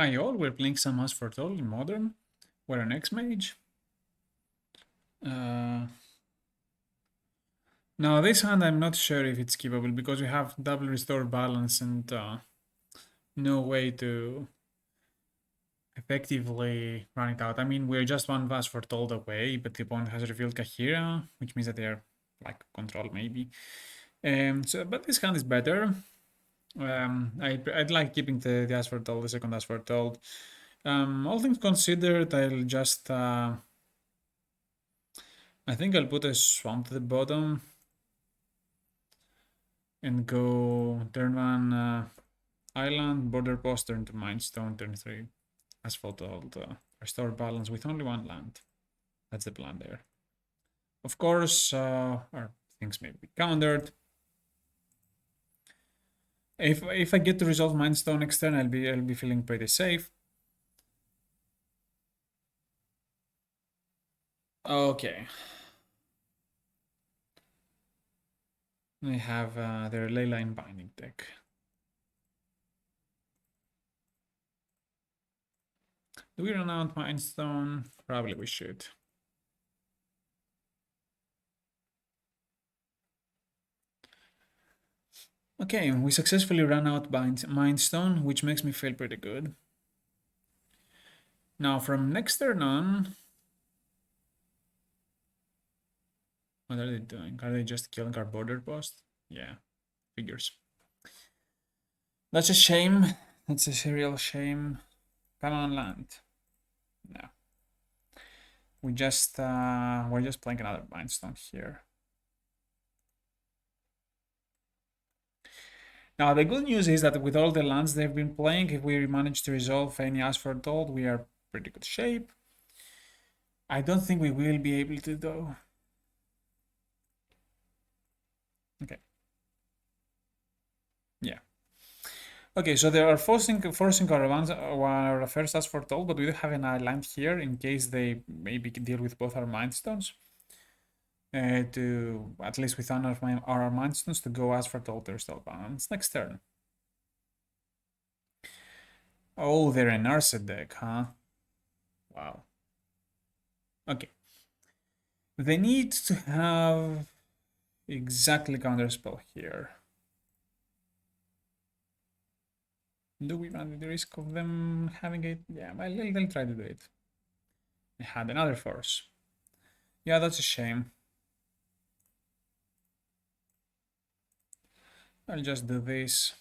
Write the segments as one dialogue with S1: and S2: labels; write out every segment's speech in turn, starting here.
S1: Hi all, we're playing some As Foretold in Modern. We're an xmage. Now this hand I'm not sure if it's keepable because we have double restore balance and no way to effectively run it out. I mean, we're just one As Foretold away, but the opponent has revealed Kahira, which means that they're like control maybe. But this hand is better. I'd like keeping the As Foretold, the second As Foretold. All things considered, I'll just I think I'll put a swamp to the bottom and go turn 1 island, border post, turn 2 Mindstone, turn 3 As Foretold, restore balance with only 1 land. That's the plan there. Of course, our things may be countered. If I get to resolve Mindstone next turn, I'll be feeling pretty safe. Okay. I have their Leyline Binding deck. Do we run out Mindstone? Probably we should. Okay, we successfully ran out Mindstone, which makes me feel pretty good. Now from next turn on, what are they doing? Are they just killing our border post? Yeah, figures. That's a shame. That's a real shame. Come on, land. No. We're just playing another Mindstone here. Now the good news is that with all the lands they've been playing, if we manage to resolve any As Foretold, we are pretty good shape. I don't think we will be able to though. Okay. Yeah. Okay, so they are forcing our first As Foretold, but we do have an island here in case they maybe deal with both our Mindstones. To at least with one of our Mindstones to go As Foretold to restore balance next turn. Oh, they're an Ursa deck, huh? Wow. Okay. They need to have exactly counterspell here. Do we run the risk of them having it? Yeah, well, they'll try to do it. They had another force. Yeah, that's a shame. I'll just do this.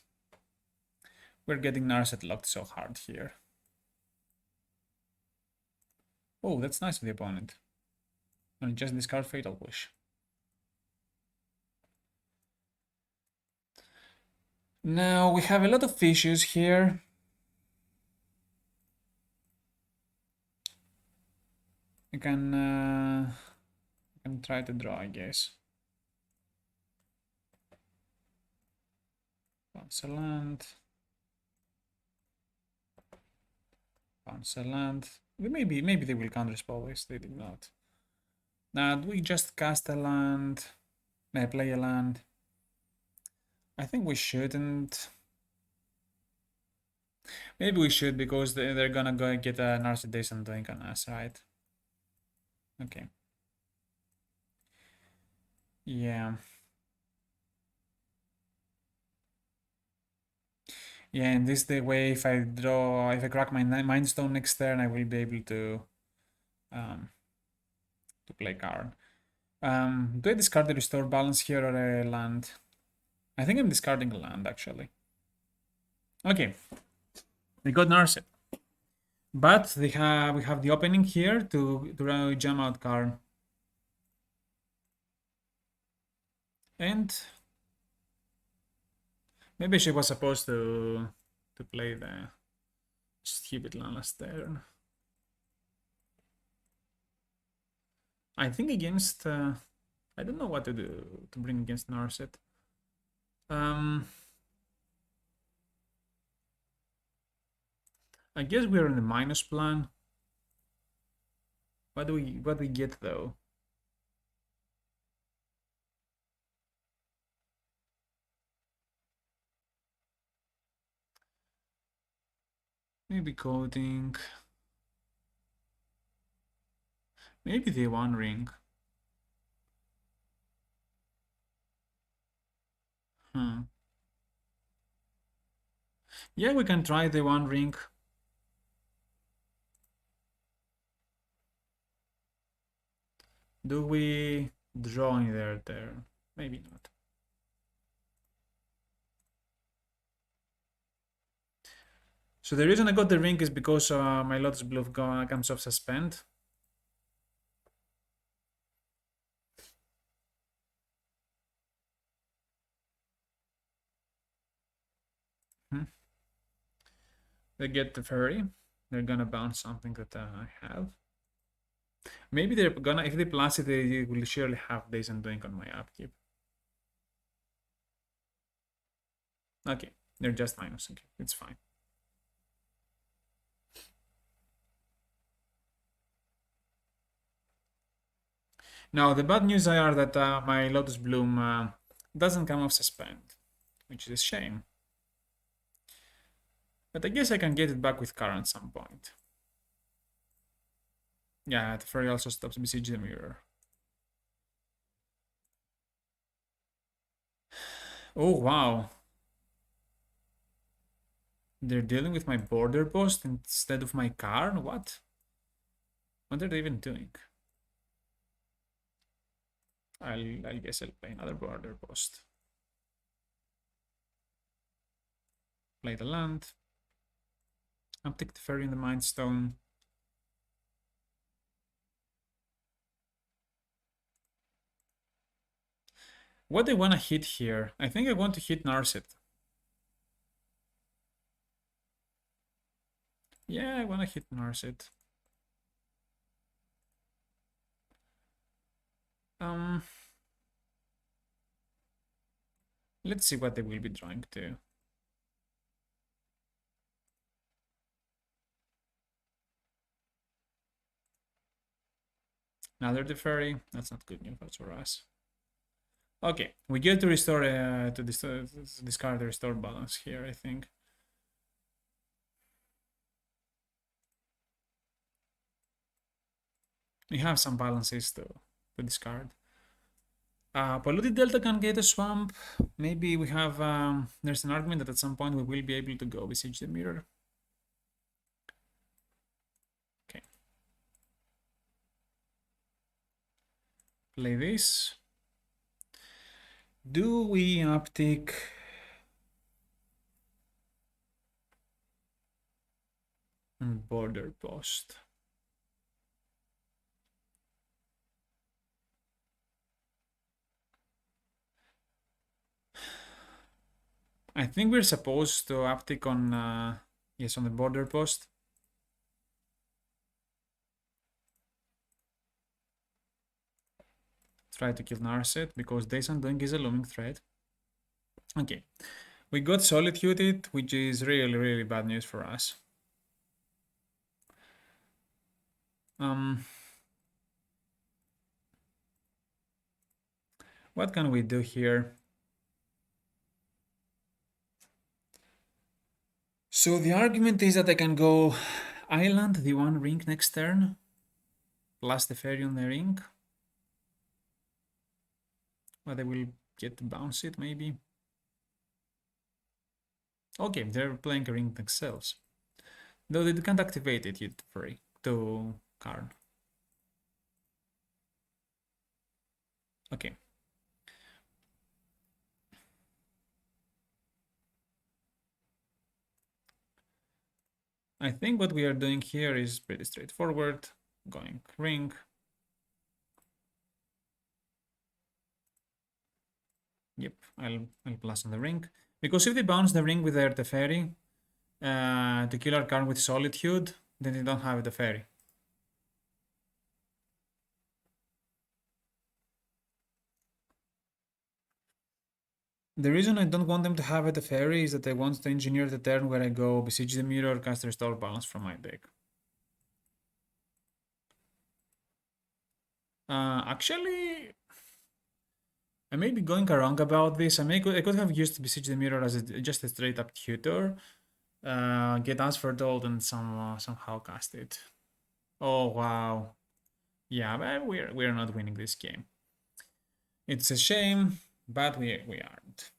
S1: We're getting Narset locked so hard here. Oh, that's nice of the opponent. I'll just discard Fatal Push. Now, we have a lot of issues here. I can try to draw, I guess. Bounce a land. Bounce a land. Maybe they will counterspell this. They did not. Now, do we just cast a land? Play a land? I think we shouldn't. Maybe we should because they're gonna go get a Narcissus and doing on us, right? Okay. Yeah. Yeah, and this the way if I crack my Mind Stone next turn, I will be able um to play card. Do I discard the restore balance here or a land? I think I'm discarding a land actually. Okay. We got Narset. But we have the opening here to jam out card. And maybe she was supposed to play the stupid land last turn. I think against I don't know what to do to bring against Narset. I guess we're in the minus plan. What do we get though? Maybe coding. Maybe the one ring. Huh. Yeah, we can try the one ring. Do we draw in there? Maybe not. So the reason I got the ring is because my Lotus Blue comes off suspend. Hmm. They get the fairy. They're gonna bounce something that I have. Maybe they're gonna, if they plus it, they will surely have Days Undoing on my upkeep. Okay, they're just minusing it. It's fine. Now, the bad news are that my Lotus Bloom doesn't come off suspend, which is a shame. But I guess I can get it back with Kara at some point. Yeah, the fairy also stops Besiege the Mirror. Oh, wow. They're dealing with my border post instead of my Karn? What? What are they even doing? I guess I'll play another border post. Play the land. Uptick the fairy in the Mind Stone. What do I want to hit here? I think I want to hit Narset. Yeah, I want to hit Narset. Um, let's see what they will be drawing to. Another the fairy. That's not good news for us. Okay, we get to restore to discard the restore balance here, I think. We have some balances to discard. Polluted Delta can get a swamp. Maybe we have there's an argument that at some point we will be able to go besiege the mirror. Okay. Play this. Do we uptick border post? I think we're supposed to uptick on yes, on the border post. Try to kill Narset because Days Undoing is a looming threat. Okay, we got Solitude, which is really, really bad news for us. What can we do here? So the argument is that I can go Island, the one ring next turn, plus the fairy on the ring. But I will get to bounce it, maybe. Okay, they're playing a ring themselves. Though they can't activate it yet free to card. Okay. I think what we are doing here is pretty straightforward. Going ring. Yep, I'll plus on the ring. Because if they bounce the ring with their Teferi to kill our card with Solitude, then they don't have the Teferi. The reason I don't want them to have a Teferi is that I want to engineer the turn where I go Besiege the Mirror, cast Restore Balance from my deck. Actually, I may be going wrong about this. I could have used Besiege the Mirror as just a straight up tutor, Get As Foretold and somehow cast it. Oh wow. Yeah, but we're not winning this game. It's a shame, but we aren't.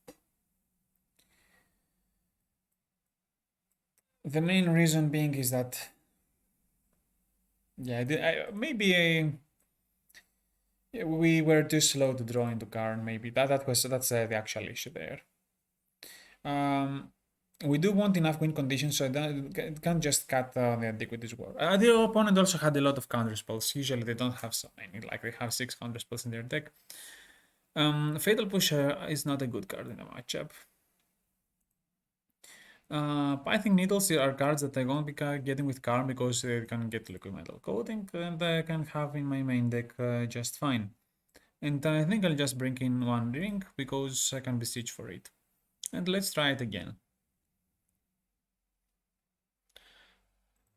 S1: The main reason being is that yeah, we were too slow to draw into Karn. Maybe that's the actual issue there. Um, we do want enough win conditions, so it can't just cut the Antiquities War. The opponent also had a lot of counter spells. Usually they don't have so many, like they have 6 counter spells in their deck. Fatal Push is not a good card in the matchup. Pithing Needles are cards that I won't be getting with Karn because they can get Liquid Metal Coating and I can have in my main deck just fine. And I think I'll just bring in one ring because I can besiege for it. And let's try it again.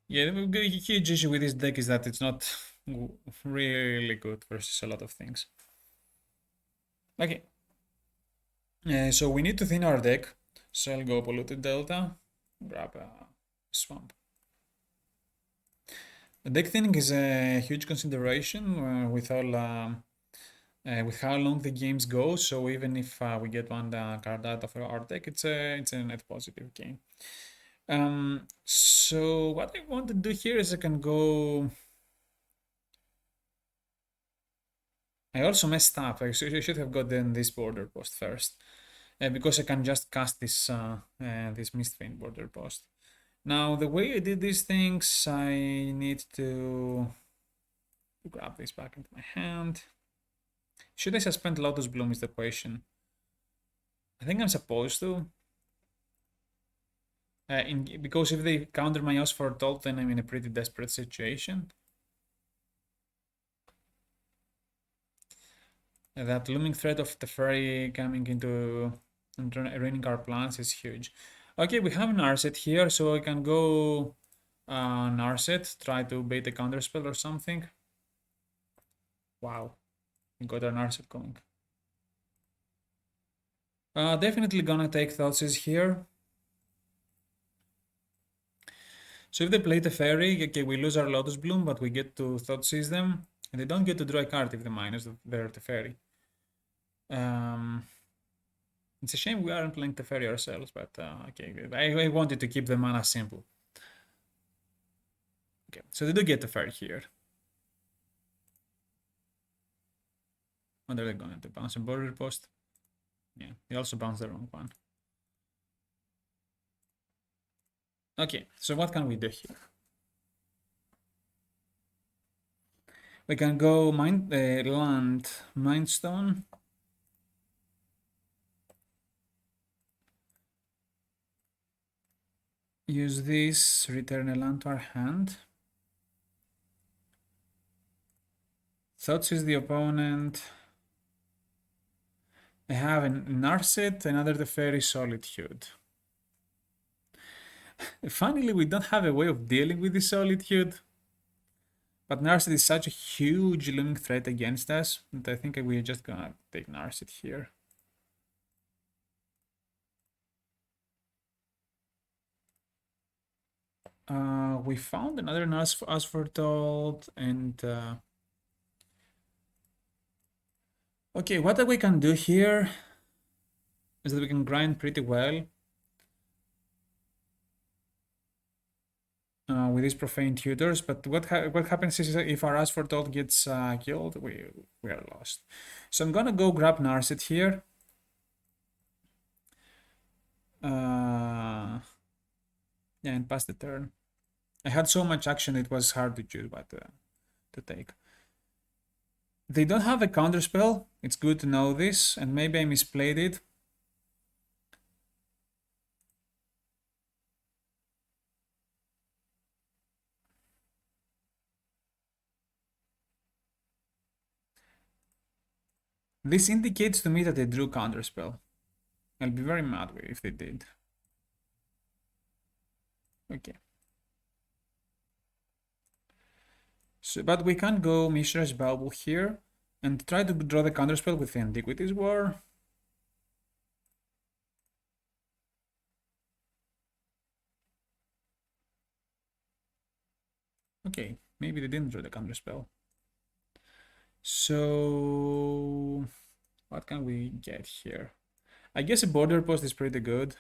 S1: Yeah, the huge issue with this deck is that it's not really good versus a lot of things. Okay. So we need to thin our deck. So I'll go Polluted Delta, grab a Swamp. The deck thinning is a huge consideration with how long the games go. So even if we get one card out of our deck, it's a net positive game. So what I want to do here is I can go. I also messed up. I should have gotten this border post first, because I can just cast this Mistvein border post. Now the way I did these things, I need to grab this back into my hand. Should I suspend Lotus Bloom is the question. I think I'm supposed to. Because if they counter my As Foretold, then I'm in a pretty desperate situation. That looming threat of the fairy coming into and ruining our plans is huge. Okay, we have an Narset here, so I can go Narset, try to bait a counterspell or something. Wow, we got our Narset going. Definitely gonna take Thoughtseize here. So if they play the fairy, okay, we lose our Lotus Bloom, but we get to Thoughtseize them, and they don't get to draw a card if they minus their Teferi. It's a shame we aren't playing Teferi ourselves, but okay, I wanted to keep the mana simple. Okay, so they do get Teferi here. What are they going to bounce a border post? Yeah, they also bounce the wrong one. Okay, so what can we do here? We can go land Mindstone. Use this, return a land to our hand. Thoughts is the opponent. I have an Narset, another Teferi Solitude. Finally, we don't have a way of dealing with this Solitude. But Narset is such a huge looming threat against us that I think we're just gonna take Narset here. We found another As Foretold, and okay, what we can do here is that we can grind pretty well with these Profane Tutors, but what happens is if our As Foretold gets killed, we are lost. So I'm gonna go grab Narset here. Yeah, and pass the turn. I had so much action it was hard to choose what to take. They don't have a counter spell. It's good to know this, and maybe I misplayed it. This indicates to me that they drew counter spell. I'll be very mad if they did. Okay. So, but we can go Mishra's Bauble here and try to draw the counterspell with the Antiquities War. Okay, maybe they didn't draw the counter spell. So what can we get here? I guess a border post is pretty good.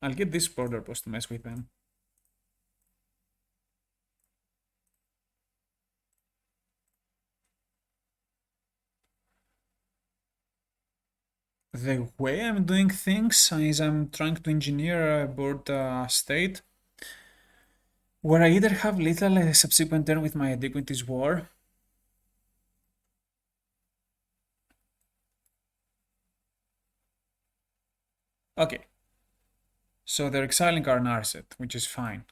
S1: I'll get this border post to mess with them. The way I'm doing things is I'm trying to engineer a board state where I either have lethal subsequent turn with my Antiquities War. Okay, so they're exiling our Narset, which is fine.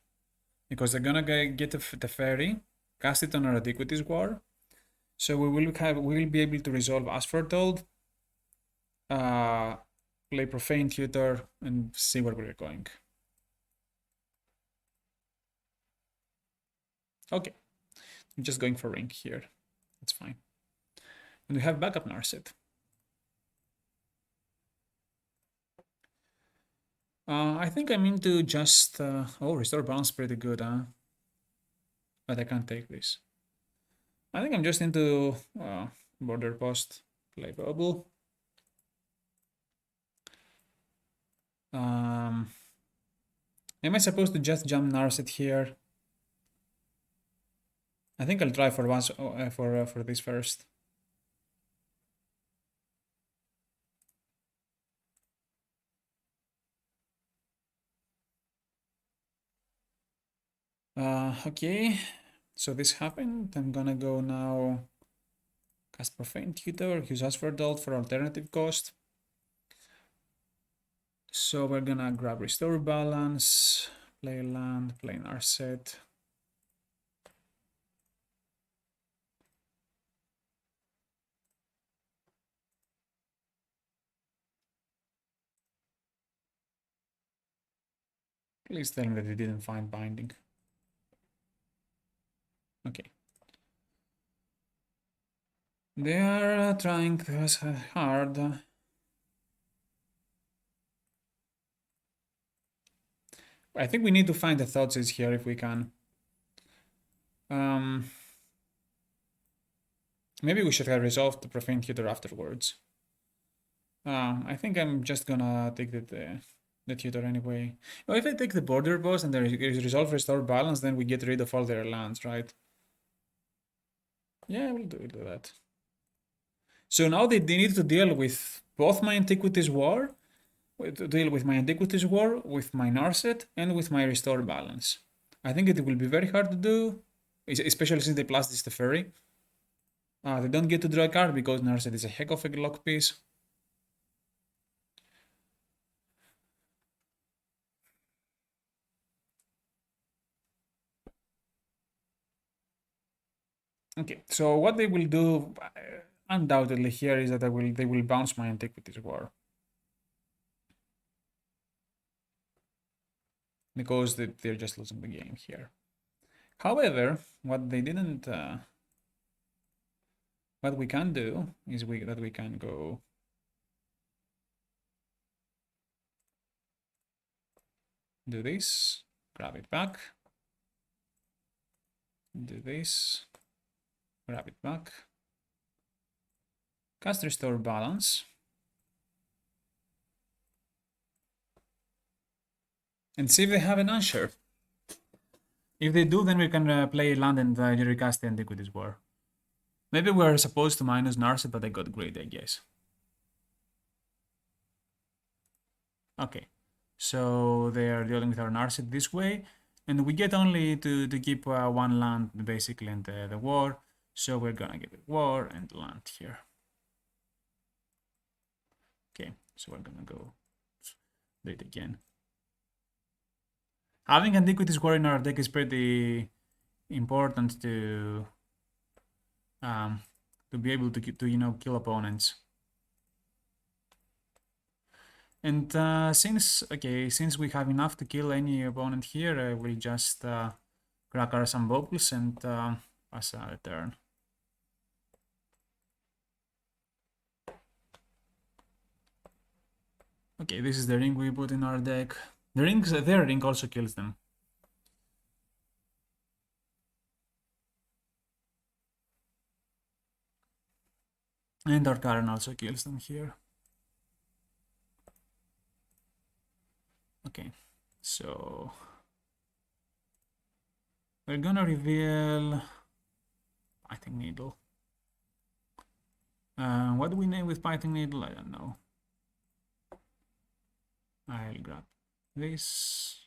S1: Because they're gonna get the fairy, cast it on our Antiquities War. So we will be able to resolve As Foretold, play Profane Tutor, and see where we're going. Okay, I'm just going for Ring here. That's fine. And we have backup Narset. I think I'm into just... oh, Restore Balance pretty good, huh? But I can't take this. I think I'm just into Border Post, play Bubble. Am I supposed to just jump Narset here? I think I'll try for once for this first. Okay, so this happened. I'm gonna go now cast Profane Tutor, use Asphalt for alternative cost. So we're gonna grab Restore Balance, play land, play Narset. Please tell me that we didn't find binding. Okay. They are trying hard. I think we need to find the Thoughtseize here if we can. Maybe we should have resolved the Profane Tutor afterwards. I think I'm just gonna take the tutor anyway. Well, if I take the border boss and there is resolve restore balance, then we get rid of all their lands, right? Yeah, we'll do that. So now they need to deal with both my Antiquities War, with my Antiquities War, with my Narset, and with my restore balance. I think it will be very hard to do, especially since they plus this the fairy. They don't get to draw a card because Narset is a heck of a lock piece. Okay, so what they will do undoubtedly here is that they will bounce my Antiquities War. Because they're just losing the game here. However, what they didn't... what we can do is that we can go... do this, grab it back, do this, grab it back, cast Restore Balance, and see if they have an answer. If they do, then we can play land and recast the Antiquities War. Maybe we're supposed to minus Narset, but I got greedy, I guess. Okay, so they are dealing with our Narset this way, and we get only to keep one land basically in the war, so we're gonna give it war and land here. Okay, so we're gonna go do it again. Having Antiquities War in our deck is pretty important to be able to kill opponents. And since we have enough to kill any opponent here, we'll just crack our some bubbles and pass a turn. Okay, this is the ring we put in our deck. Their ring also kills them. And our Karen also kills them here. Okay, so we're gonna reveal, I think, Needle. What do we name with Python Needle? I don't know. I'll grab this.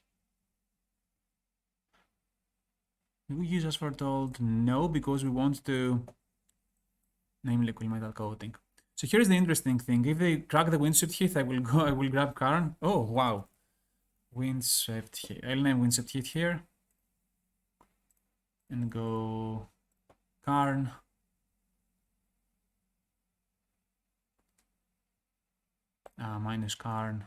S1: Do we use As Foretold? No, because we want to name liquid metal coating. So here's the interesting thing. If they crack the windswept heath, I will grab Karn. Oh wow. Windswept heath. I'll name windswept heath here. And go Karn. Minus Karn.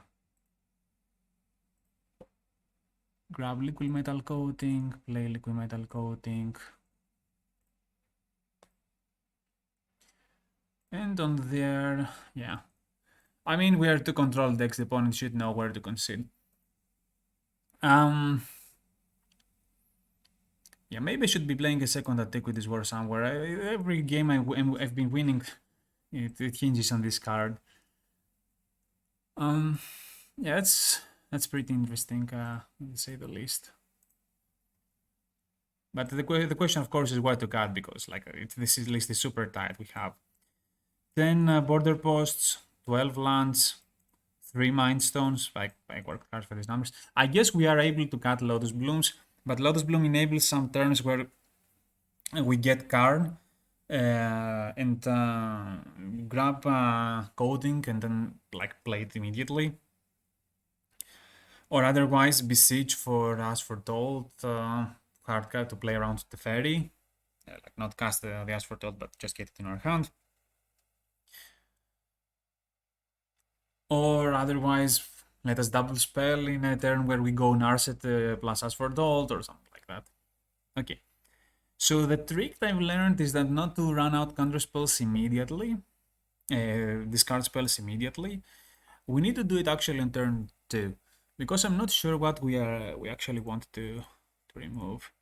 S1: Grab liquid metal coating, play liquid metal coating. And on there, yeah. I mean, we are to control decks, the opponent should know where to concede. Yeah, maybe I should be playing a second attack with this war somewhere. Every game I've been winning, it hinges on this card. Yeah, that's pretty interesting, to say the least. But the question, of course, is what to cut, because like this list is super tight. We have 10 border posts, 12 lands, 3 mind stones. I work hard for these numbers. I guess we are able to cut Lotus Blooms, but Lotus Bloom enables some turns where we get Karn and grab coding and then like play it immediately. Or otherwise besiege for As Foretold hard card to play around the fairy. Like not cast the As Foretold, but just get it in our hand. Or otherwise let us double spell in a turn where we go Narset plus As Foretold or something like that. Okay. So the trick I've learned is that not to run out counter spells immediately, discard spells immediately. We need to do it actually on turn 2, because I'm not sure what we actually want to remove.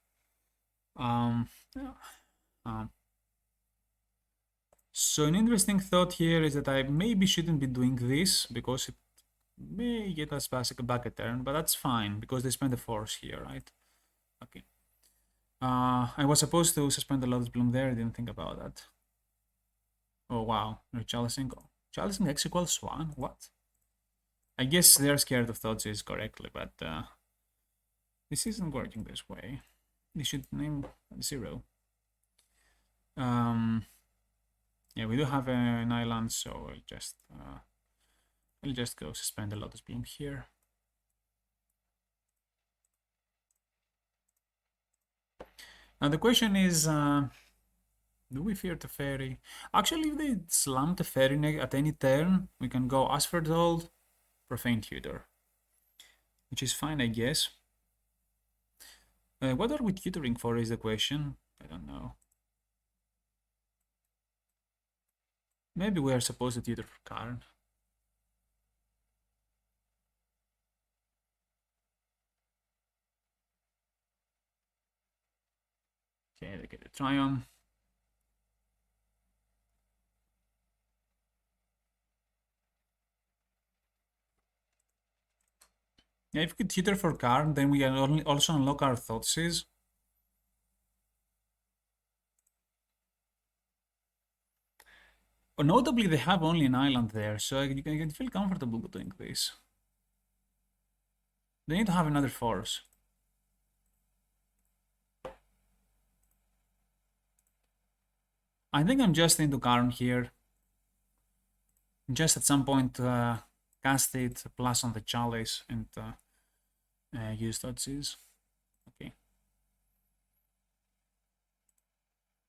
S1: So an interesting thought here is that I maybe shouldn't be doing this, because it may get us back a turn, but that's fine because they spend the force here, right? Okay. I was supposed to suspend the Lotus Bloom there. I didn't think about that. Oh wow, they're challenging. Challenging X equals 1? What? I guess they're scared of Thoughtseize correctly, but this isn't working this way. They should name 0. Yeah, we do have an island, so I'll just go suspend the Lotus Bloom here. Now the question is, do we fear the fairy? Actually, if they slam the fairy at any turn, we can go As Foretold, Profane Tutor, which is fine, I guess. What are we tutoring for is the question. I don't know. Maybe we are supposed to tutor for Karn. Okay, they get a Triumph. Yeah, if we tutor for Karn, then we can also unlock our Thoughtseize. Notably, they have only an island there, so you can feel comfortable doing this. They need to have another force. I think I'm just into Karn here. Just at some point cast it, plus on the Chalice, and use Thoughtseize. Okay.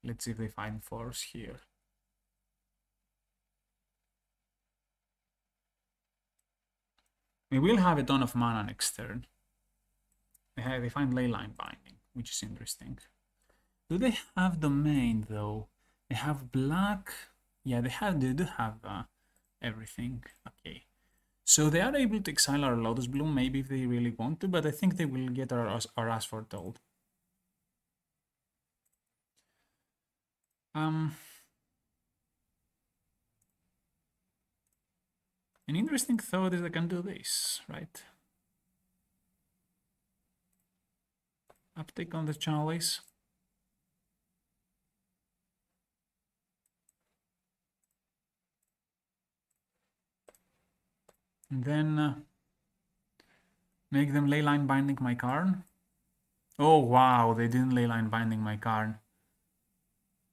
S1: Let's see if they find force here. We will have a ton of mana next turn. They find Leyline Binding, which is interesting. Do they have Domain though? They have black. Yeah, they do have everything. Okay. So they are able to exile our Lotus Bloom, maybe if they really want to, but I think they will get our As Foretold. An interesting thought is I can do this, right? Uptake on the chalice. And then make them leyline binding my Karn. Oh wow, they didn't leyline binding my Karn.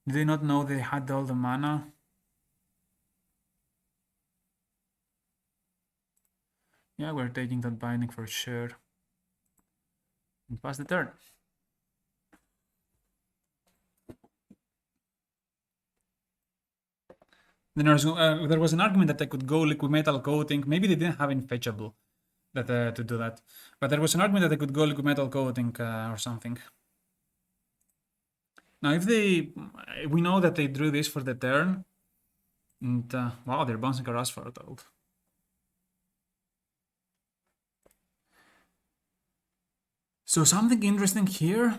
S1: Did they not know they had all the mana? Yeah, we're taking that binding for sure. And pass the turn. Then there was an argument that I could go liquid metal coating. Maybe they didn't have infetchable that to do that, but there was an argument that I could go liquid metal coating or something. Now, if we know that they drew this for the turn, and wow, they're bouncing a As Foretold. So something interesting here.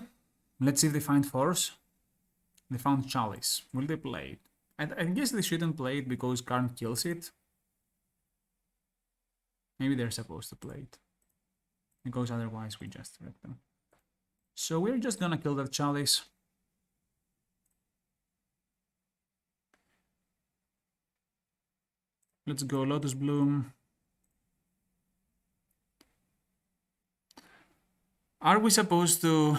S1: Let's see if they find Force. They found Chalice. Will they play it? I guess they shouldn't play it because Karn kills it. Maybe they're supposed to play it. Because otherwise we just wreck them. So we're just gonna kill that Chalice. Let's go Lotus Bloom. Are we supposed to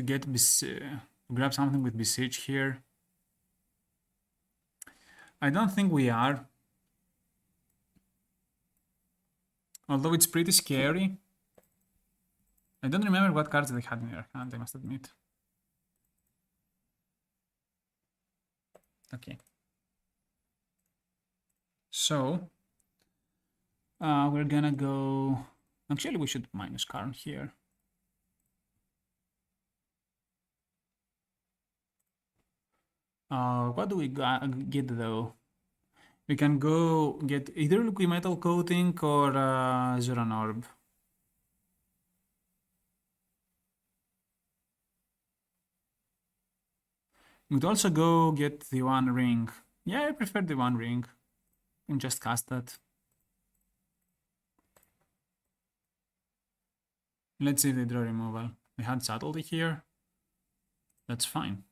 S1: get grab something with Besiege here? I don't think we are. Although it's pretty scary. I don't remember what cards they had in their hand, I must admit. Okay. So, we're gonna go... Actually, we should minus Karn here. What do we get though? We can go get either liquid metal coating or Zuran Orb. We could also go get the One Ring. Yeah, I prefer the One Ring. And just cast that. Let's see if they draw removal. They had subtlety here. That's fine.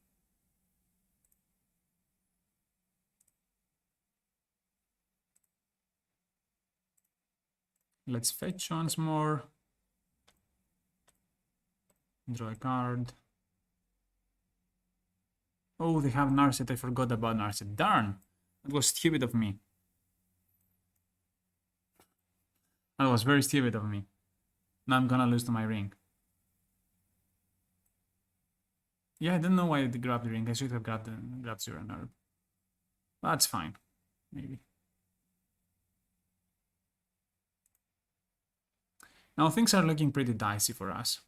S1: Let's fetch once more. Draw a card. Oh, they have Narset. I forgot about Narset. Darn! That was stupid of me. That was very stupid of me. Now I'm gonna lose to my ring. Yeah, I don't know why I grabbed the ring. I should have grabbed Zero Nerve. That's fine. Maybe. Now things are looking pretty dicey for us.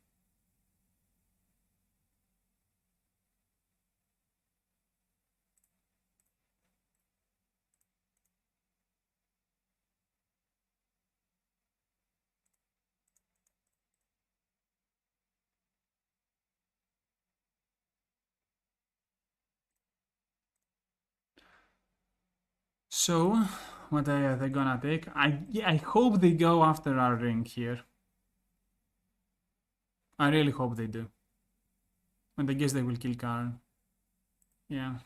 S1: So, what are they gonna take? I hope they go after our ring here. I really hope they do. And I guess they will kill Karn. Yeah.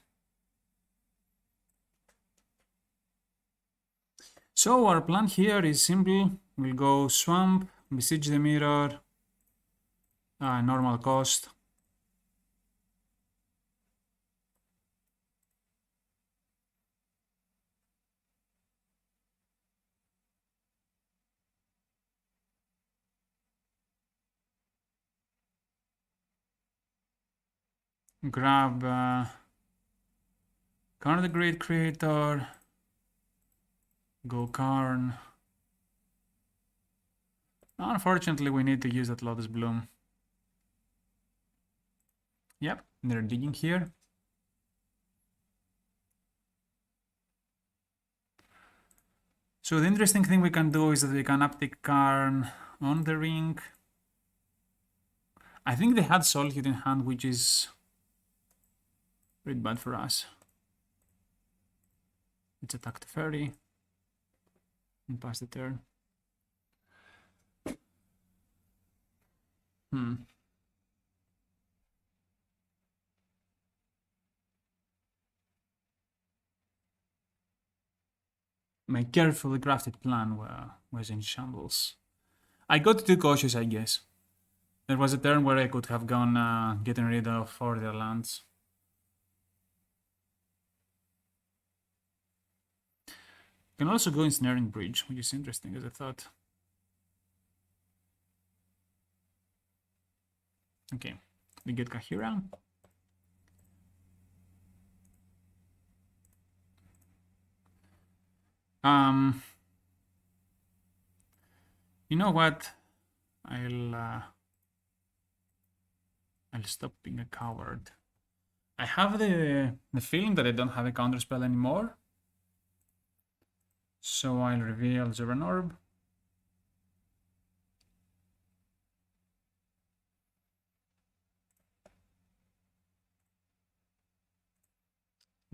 S1: So our plan here is simple. We'll go Swamp, Besiege the Mirror, normal cost. Grab Karn the Great Creator, go Karn. Unfortunately, we need to use that Lotus Bloom. Yep, they're digging here. So the interesting thing we can do is that we can uptick Karn on the ring. I think they had Solitude in hand, which is pretty bad for us. Let's attack the fairy. and pass the turn. My carefully crafted plan was in shambles. I got too cautious, I guess. There was a turn where I could have gone getting rid of all their lands. Can also go Ensnaring Bridge, which is interesting as I thought. Okay, we get Kahira. You know what? I'll stop being a coward. I have the feeling that I don't have a counterspell anymore. So I'll reveal Zoran Orb.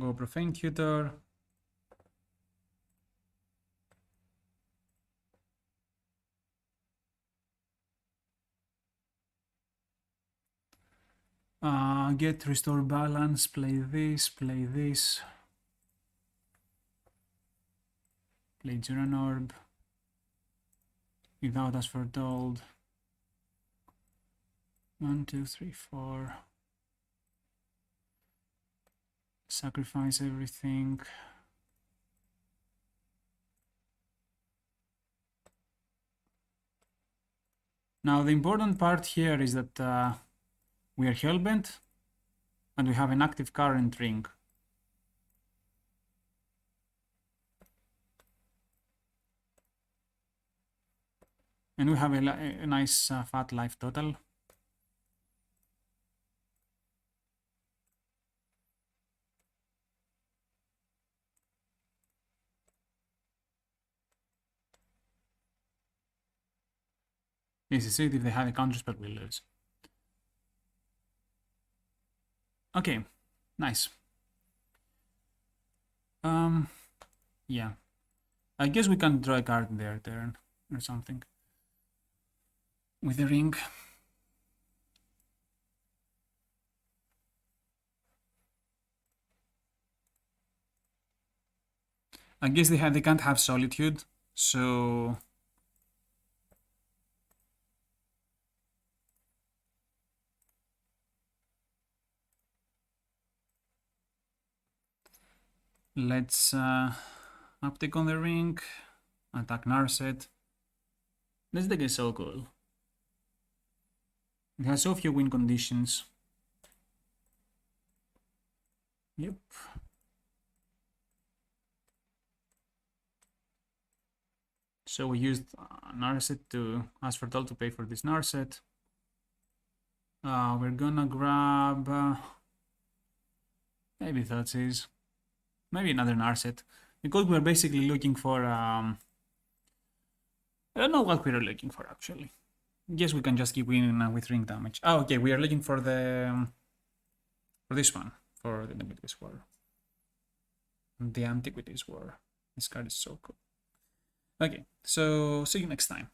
S1: Go Profane Tutor. Get Restore Balance, play this, play Zoran Orb. Without As Foretold. 1, 2, 3, 4. Sacrifice everything. Now the important part here is that we are Hellbent and we have an active current ring. And we have a nice fat life total. This is it. If they have a counterspell, we lose. Okay, nice. Yeah. I guess we can draw a card in their turn or something. With the ring. I guess they can't have Solitude, so let's uptick on the ring, attack Narset. This deck is so cool. It has so few win conditions. Yep. So we used Narset to As Foretold to pay for this Narset. We're gonna grab maybe Thoughtseize, maybe another Narset, because we're basically looking for I don't know what we're looking for actually. Guess we can just keep winning with ring damage. Oh, okay, we are looking for the for this one, for the Antiquities War. The Antiquities War. This card is so cool. Okay, so see you next time.